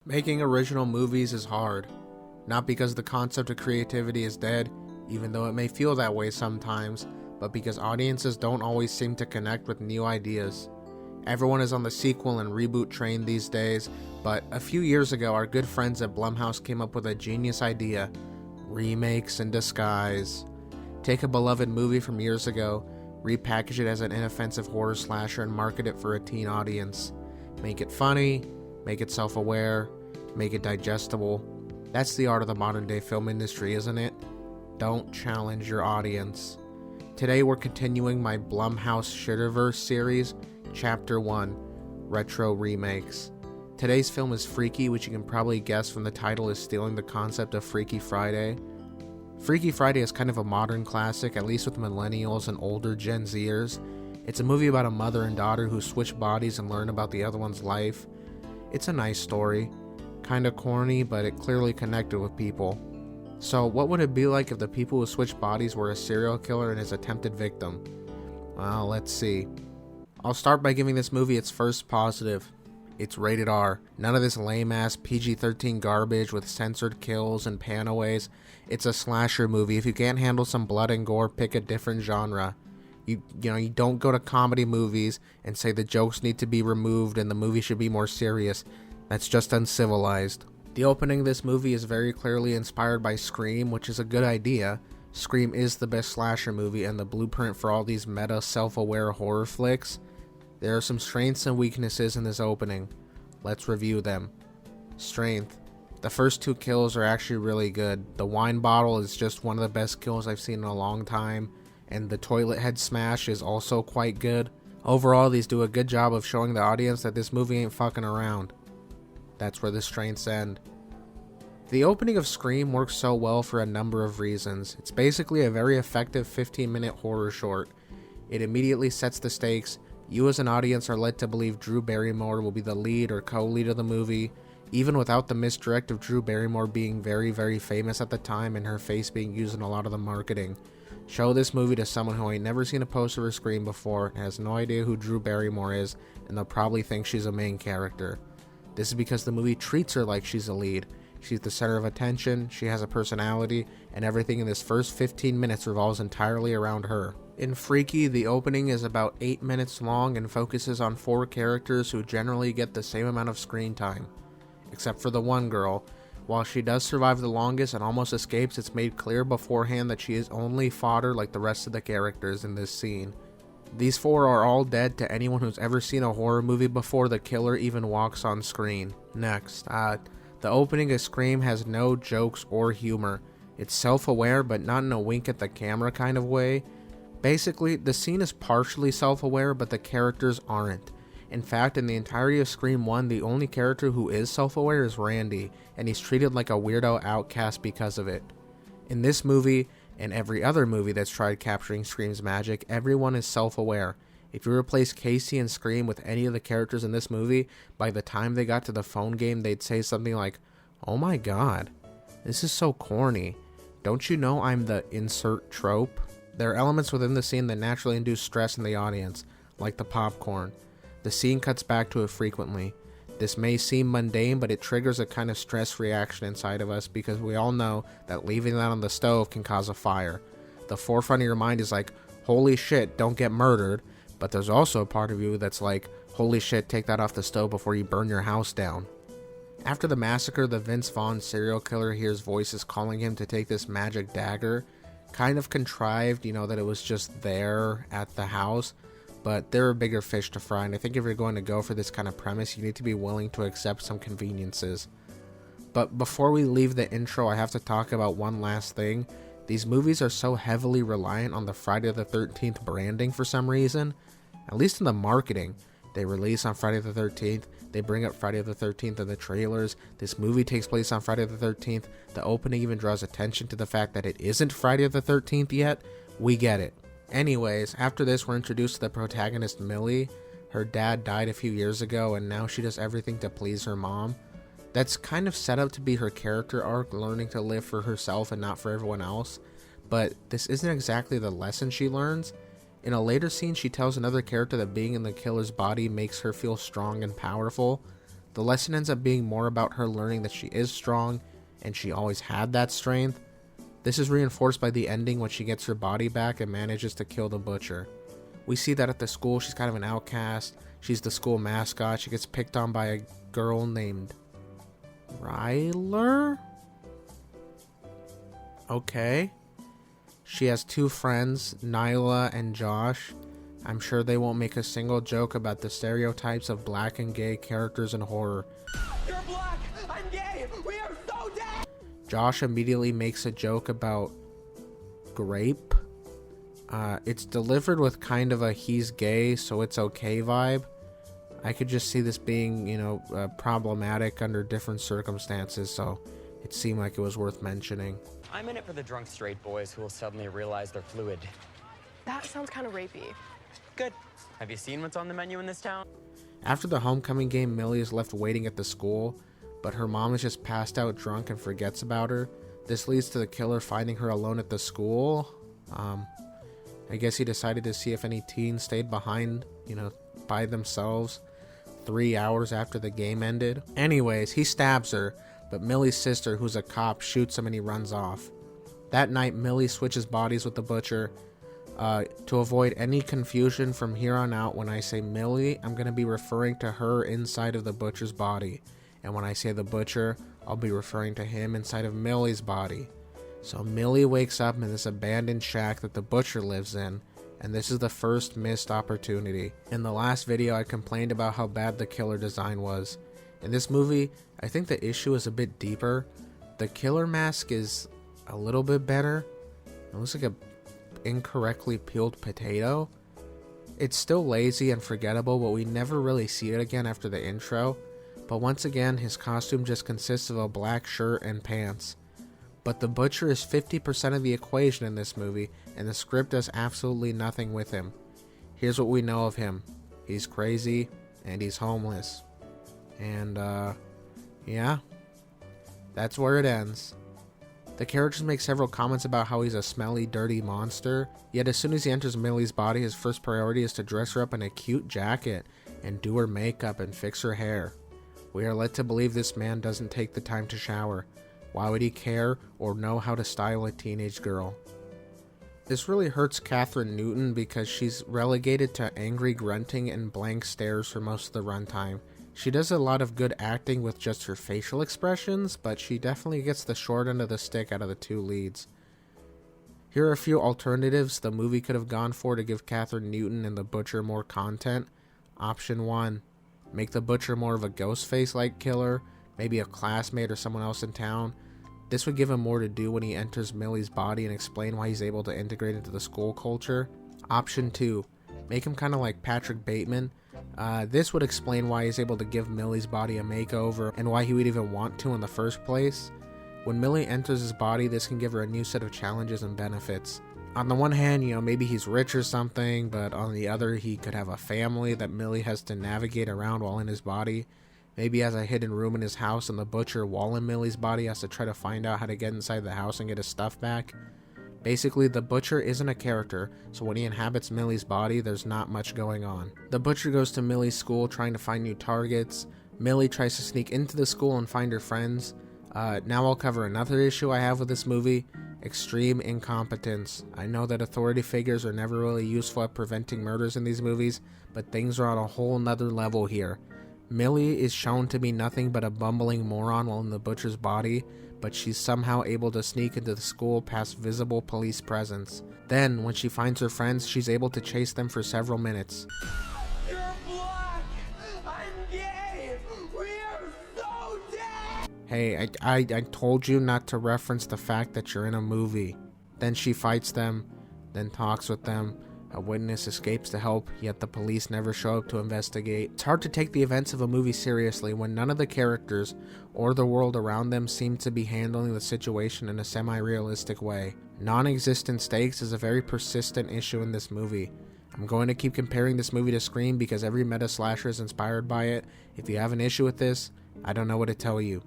Making original movies is hard, not because the concept of creativity is dead, even though it may feel that way sometimes, but because audiences don't always seem to connect with new ideas. Everyone is on the sequel and reboot train these days, but a few years ago our good friends at Blumhouse came up with a genius idea: remakes in disguise. Take a beloved movie from years ago, repackage it as an inoffensive horror slasher and market it for a teen audience. Make it funny, make it self-aware, make it digestible. That's the art of the modern day film industry, isn't it? Don't challenge your audience. Today we're continuing my Blumhouse Shitterverse series, Chapter 1, Retro Remakes. Today's film is Freaky, which you can probably guess from the title is stealing the concept of Freaky Friday. Freaky Friday is kind of a modern classic, at least with millennials and older Gen Zers. It's a movie about a mother and daughter who switch bodies and learn about the other one's life. It's a nice story. Kinda corny, but it clearly connected with people. So what would it be like if the people who switched bodies were a serial killer and his attempted victim? Well, let's see. I'll start by giving this movie its first positive. It's rated R. None of this lame-ass PG-13 garbage with censored kills and panaways. It's a slasher movie. If you can't handle some blood and gore, pick a different genre. You don't go to comedy movies and say the jokes need to be removed and the movie should be more serious. That's just uncivilized. The opening of this movie is very clearly inspired by Scream, which is a good idea. Scream is the best slasher movie and the blueprint for all these meta, self-aware horror flicks. There are some strengths and weaknesses in this opening. Let's review them. Strength. The first two kills are actually really good. The wine bottle is just one of the best kills I've seen in a long time, and the toilet head smash is also quite good. Overall, these do a good job of showing the audience that this movie ain't fucking around. That's where the strengths end. The opening of Scream works so well for a number of reasons. It's basically a very effective 15-minute horror short. It immediately sets the stakes. You as an audience are led to believe Drew Barrymore will be the lead or co-lead of the movie, even without the misdirect of Drew Barrymore being very, very famous at the time and her face being used in a lot of the marketing. Show this movie to someone who ain't never seen a poster or Scream before and has no idea who Drew Barrymore is, and they'll probably think she's a main character. This is because the movie treats her like she's a lead. She's the center of attention, she has a personality, and everything in this first 15 minutes revolves entirely around her. In Freaky, the opening is about 8 minutes long and focuses on 4 characters who generally get the same amount of screen time. Except for the one girl. While she does survive the longest and almost escapes, it's made clear beforehand that she is only fodder like the rest of the characters in this scene. These 4 are all dead to anyone who's ever seen a horror movie before the killer even walks on screen. Next, the opening of Scream has no jokes or humor. It's self-aware, but not in a wink at the camera kind of way. Basically, the scene is partially self-aware, but the characters aren't. In fact, in the entirety of Scream 1, the only character who is self-aware is Randy, and he's treated like a weirdo outcast because of it. In this movie, and every other movie that's tried capturing Scream's magic, everyone is self-aware. If you replace Casey and Scream with any of the characters in this movie, by the time they got to the phone game, they'd say something like, "Oh my god, this is so corny. Don't you know I'm the insert trope?" There are elements within the scene that naturally induce stress in the audience, like the popcorn. The scene cuts back to it frequently. This may seem mundane, but it triggers a kind of stress reaction inside of us because we all know that leaving that on the stove can cause a fire. The forefront of your mind is like, holy shit, don't get murdered. But there's also a part of you that's like, holy shit, take that off the stove before you burn your house down. After the massacre, the Vince Vaughn serial killer hears voices calling him to take this magic dagger. Kind of contrived, that it was just there at the house. But there are bigger fish to fry, and I think if you're going to go for this kind of premise, you need to be willing to accept some conveniences. But before we leave the intro, I have to talk about one last thing. These movies are so heavily reliant on the Friday the 13th branding for some reason, at least in the marketing. They release on Friday the 13th, they bring up Friday the 13th in the trailers, this movie takes place on Friday the 13th, the opening even draws attention to the fact that it isn't Friday the 13th yet. We get it. Anyways, after this we're introduced to the protagonist Millie. Her dad died a few years ago and now she does everything to please her mom. That's kind of set up to be her character arc, learning to live for herself and not for everyone else. But this isn't exactly the lesson she learns. In a later scene, she tells another character that being in the killer's body makes her feel strong and powerful. The lesson ends up being more about her learning that she is strong, and she always had that strength. This is reinforced by the ending when she gets her body back and manages to kill the butcher. We see that at the school, she's kind of an outcast. She's the school mascot. She gets picked on by a girl named Ryler? Okay. She has two friends, Nyla and Josh. I'm sure they won't make a single joke about the stereotypes of black and gay characters in horror. You're black! I'm gay! We are so dead! Josh immediately makes a joke about grape. It's delivered with kind of a he's gay, so it's okay vibe. I could just see this being, problematic under different circumstances, so it seemed like it was worth mentioning. I'm in it for the drunk straight boys who will suddenly realize they're fluid. That sounds kind of rapey. Good. Have you seen what's on the menu in this town? After the homecoming game, Millie is left waiting at the school, but her mom is just passed out drunk and forgets about her. This leads to the killer finding her alone at the school. I guess he decided to see if any teens stayed behind, by themselves 3 hours after the game ended. Anyways, he stabs her, but Millie's sister, who's a cop, shoots him and he runs off. That night, Millie switches bodies with the butcher. To avoid any confusion from here on out, when I say Millie, I'm going to be referring to her inside of the butcher's body. And when I say the butcher, I'll be referring to him inside of Millie's body. So Millie wakes up in this abandoned shack that the butcher lives in, and this is the first missed opportunity. In the last video, I complained about how bad the killer design was. In this movie, I think the issue is a bit deeper. The killer mask is a little bit better. It looks like a incorrectly peeled potato. It's still lazy and forgettable, but we never really see it again after the intro. But once again, his costume just consists of a black shirt and pants. But the butcher is 50% of the equation in this movie, and the script does absolutely nothing with him. Here's what we know of him. He's crazy, and he's homeless. And, yeah. That's where it ends. The characters make several comments about how he's a smelly, dirty monster, yet as soon as he enters Millie's body, his first priority is to dress her up in a cute jacket, and do her makeup and fix her hair. We are led to believe this man doesn't take the time to shower. Why would he care or know how to style a teenage girl? This really hurts Catherine Newton because she's relegated to angry grunting and blank stares for most of the runtime. She does a lot of good acting with just her facial expressions, but she definitely gets the short end of the stick out of the two leads. Here are a few alternatives the movie could have gone for to give Catherine Newton and the butcher more content. Option 1. Make the butcher more of a Ghostface-like killer, maybe a classmate or someone else in town. This would give him more to do when he enters Millie's body and explain why he's able to integrate into the school culture. Option 2. Make him kind of like Patrick Bateman. This would explain why he's able to give Millie's body a makeover and why he would even want to in the first place. When Millie enters his body, this can give her a new set of challenges and benefits. On the one hand, maybe he's rich or something, but on the other, he could have a family that Millie has to navigate around while in his body. Maybe he has a hidden room in his house and the butcher, while in Millie's body, has to try to find out how to get inside the house and get his stuff back. Basically, the butcher isn't a character, so when he inhabits Millie's body, there's not much going on. The butcher goes to Millie's school trying to find new targets. Millie tries to sneak into the school and find her friends. Now I'll cover another issue I have with this movie: extreme incompetence. I know that authority figures are never really useful at preventing murders in these movies, but things are on a whole nother level here. Millie is shown to be nothing but a bumbling moron while in the butcher's body, but she's somehow able to sneak into the school past visible police presence. Then, when she finds her friends, she's able to chase them for several minutes. You're black! I'm gay! We are so dead! Hey, I told you not to reference the fact that you're in a movie. Then she fights them, then talks with them. A witness escapes to help, yet the police never show up to investigate. It's hard to take the events of a movie seriously when none of the characters or the world around them seem to be handling the situation in a semi-realistic way. Non-existent stakes is a very persistent issue in this movie. I'm going to keep comparing this movie to Scream because every meta-slasher is inspired by it. If you have an issue with this, I don't know what to tell you.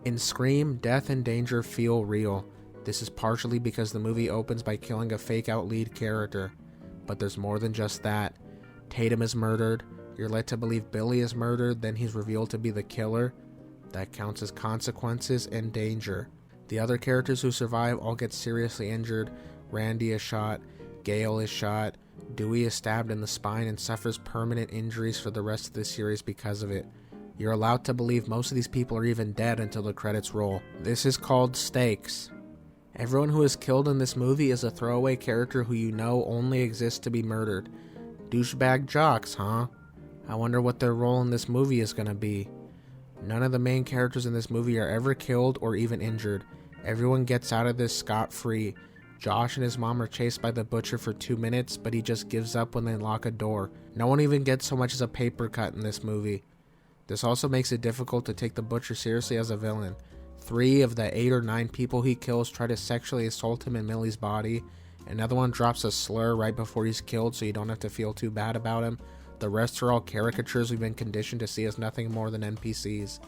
In Scream, death and danger feel real. This is partially because the movie opens by killing a fake-out lead character. But there's more than just that. Tatum is murdered, You're led to believe Billy is murdered, then he's revealed to be the killer. That counts as consequences and danger. The other characters who survive all get seriously injured. Randy is shot, Gale is shot, Dewey is stabbed in the spine and suffers permanent injuries for the rest of the series because of it. You're allowed to believe most of these people are even dead until the credits roll. This is called stakes. Everyone who is killed in this movie is a throwaway character who you know only exists to be murdered. Douchebag jocks, huh? I wonder what their role in this movie is gonna be. None of the main characters in this movie are ever killed or even injured. Everyone gets out of this scot-free. Josh and his mom are chased by the butcher for 2 minutes, but he just gives up when they lock a door. No one even gets so much as a paper cut in this movie. This also makes it difficult to take the butcher seriously as a villain. 3 of the 8 or 9 people he kills try to sexually assault him in Millie's body. Another one drops a slur right before he's killed so you don't have to feel too bad about him. The rest are all caricatures we've been conditioned to see as nothing more than NPCs.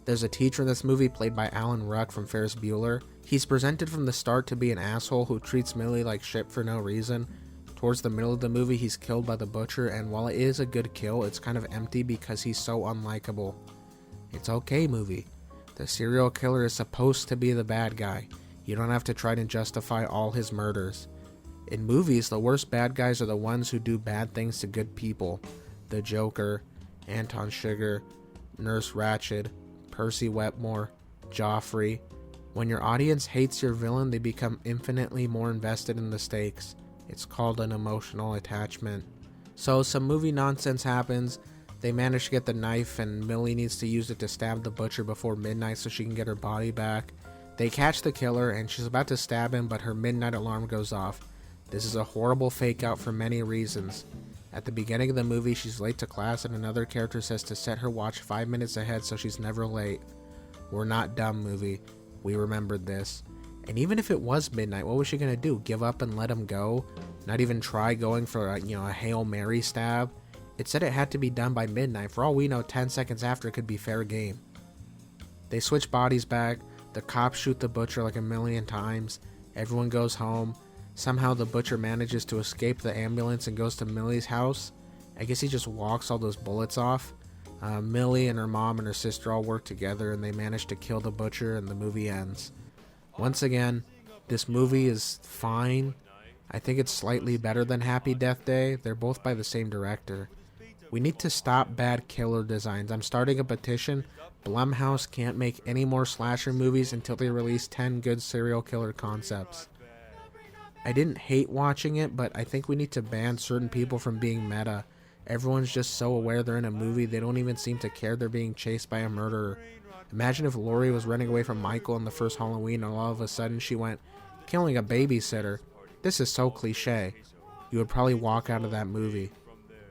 There's a teacher in this movie played by Alan Ruck from Ferris Bueller. He's presented from the start to be an asshole who treats Millie like shit for no reason. Towards the middle of the movie, he's killed by the butcher, and while it is a good kill, it's kind of empty because he's so unlikable. It's okay, movie. The serial killer is supposed to be the bad guy. You don't have to try to justify all his murders. In movies, the worst bad guys are the ones who do bad things to good people. The Joker, Anton Sugar, Nurse Ratched, Percy Wetmore, Joffrey. When your audience hates your villain, they become infinitely more invested in the stakes. It's called an emotional attachment. So some movie nonsense happens. They manage to get the knife and Millie needs to use it to stab the butcher before midnight so she can get her body back. They catch the killer and she's about to stab him, but her midnight alarm goes off. This is a horrible fake out for many reasons. At the beginning of the movie, she's late to class and another character says to set her watch 5 minutes ahead so she's never late. We're not dumb, movie. We remembered this. And even if it was midnight, what was she gonna do? Give up and let him go? Not even try going for a Hail Mary stab? It said it had to be done by midnight. For all we know, 10 seconds after it could be fair game. They switch bodies back. The cops shoot the butcher like a million times. Everyone goes home. Somehow the butcher manages to escape the ambulance and goes to Millie's house. I guess he just walks all those bullets off. Millie and her mom and her sister all work together and they manage to kill the butcher and the movie ends. Once again, this movie is fine. I think it's slightly better than Happy Death Day. They're both by the same director. We need to stop bad killer designs. I'm starting a petition. Blumhouse can't make any more slasher movies until they release 10 good serial killer concepts. I didn't hate watching it, but I think we need to ban certain people from being meta. Everyone's just so aware they're in a movie, they don't even seem to care they're being chased by a murderer. Imagine if Laurie was running away from Michael in the first Halloween and all of a sudden she went, killing a babysitter. This is so cliche. You would probably walk out of that movie.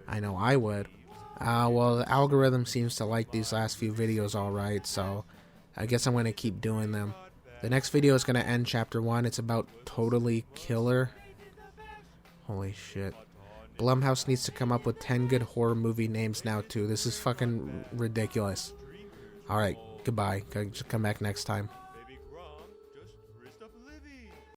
I know I would. Well, the algorithm seems to like these last few videos alright, so I guess I'm going to keep doing them. The next video is going to end chapter 1. It's about Totally Killer. Holy shit. Blumhouse needs to come up with 10 good horror movie names now too. This is fucking ridiculous. Alright, goodbye. Come back next time.